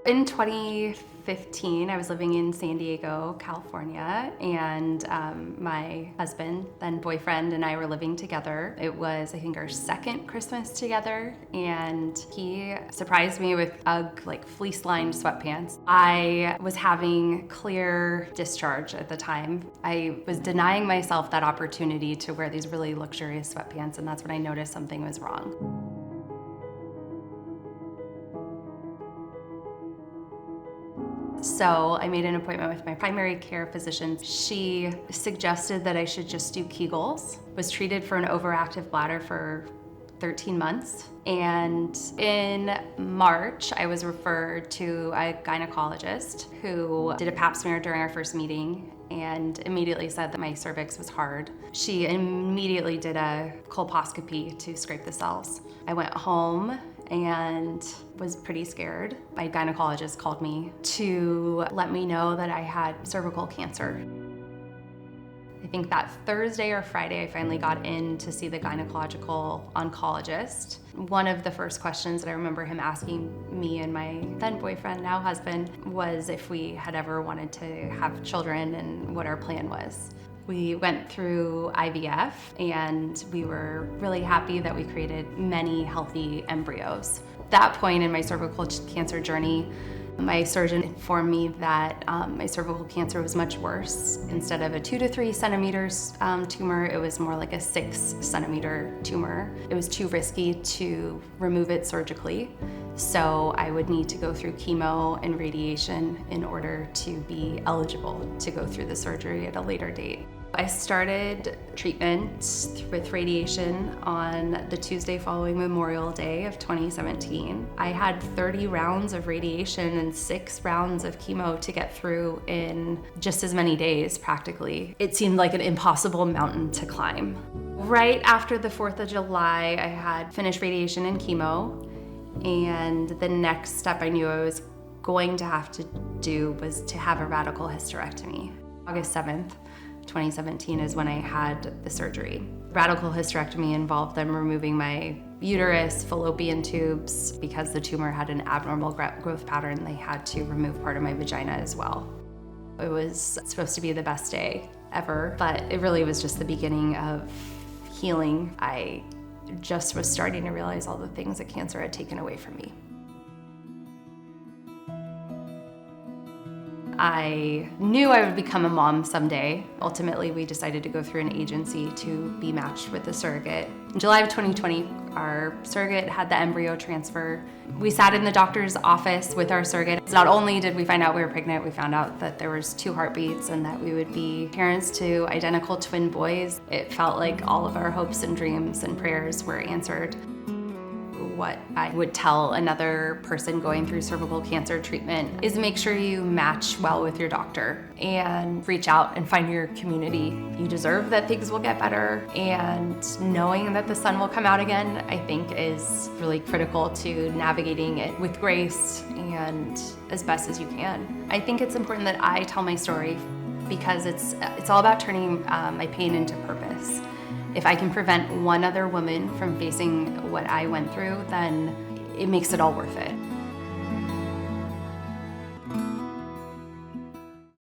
In 2015, I was living in San Diego, California, and my husband, then boyfriend, and I were living together. It was, I think, our second Christmas together, and he surprised me with UGG, like fleece-lined sweatpants. I was having clear discharge at the time. I was denying myself that opportunity to wear these really luxurious sweatpants, and that's when I noticed something was wrong. So I made an appointment with my primary care physician. She suggested that I should just do Kegels. Was treated for an overactive bladder for 13 months. And in March, I was referred to a gynecologist who did a pap smear during our first meeting and immediately said that my cervix was hard. She immediately did a colposcopy to scrape the cells. I went home and was pretty scared. My gynecologist called me to let me know that I had cervical cancer. I think that Thursday or Friday, I finally got in to see the gynecological oncologist. One of the first questions that I remember him asking me and my then boyfriend, now husband, was if we had ever wanted to have children and what our plan was. We went through IVF and we were really happy that we created many healthy embryos. At that point in my cervical cancer journey, my surgeon informed me that my cervical cancer was much worse. Instead of a 2 to 3 centimeters tumor, it was more like a 6 centimeter tumor. It was too risky to remove it surgically, so I would need to go through chemo and radiation in order to be eligible to go through the surgery at a later date. I started treatment with radiation on the Tuesday following Memorial Day of 2017. I had 30 rounds of radiation and 6 rounds of chemo to get through in just as many days, practically. It seemed like an impossible mountain to climb. Right after the 4th of July, I had finished radiation and chemo, and the next step I knew I was going to have to do was to have a radical hysterectomy. August 7th. 2017 is when I had the surgery. Radical hysterectomy involved them removing my uterus, fallopian tubes. Because the tumor had an abnormal growth pattern, they had to remove part of my vagina as well. It was supposed to be the best day ever, but it really was just the beginning of healing. I just was starting to realize all the things that cancer had taken away from me. I knew I would become a mom someday. Ultimately, we decided to go through an agency to be matched with a surrogate. In July of 2020, our surrogate had the embryo transfer. We sat in the doctor's office with our surrogate. Not only did we find out we were pregnant, we found out that there was 2 heartbeats and that we would be parents to identical twin boys. It felt like all of our hopes and dreams and prayers were answered. What I would tell another person going through cervical cancer treatment is make sure you match well with your doctor and reach out and find your community. You deserve that things will get better, and knowing that the sun will come out again, I think, is really critical to navigating it with grace and as best as you can. I think it's important that I tell my story because it's all about turning my pain into purpose. If I can prevent one other woman from facing what I went through, then it makes it all worth it.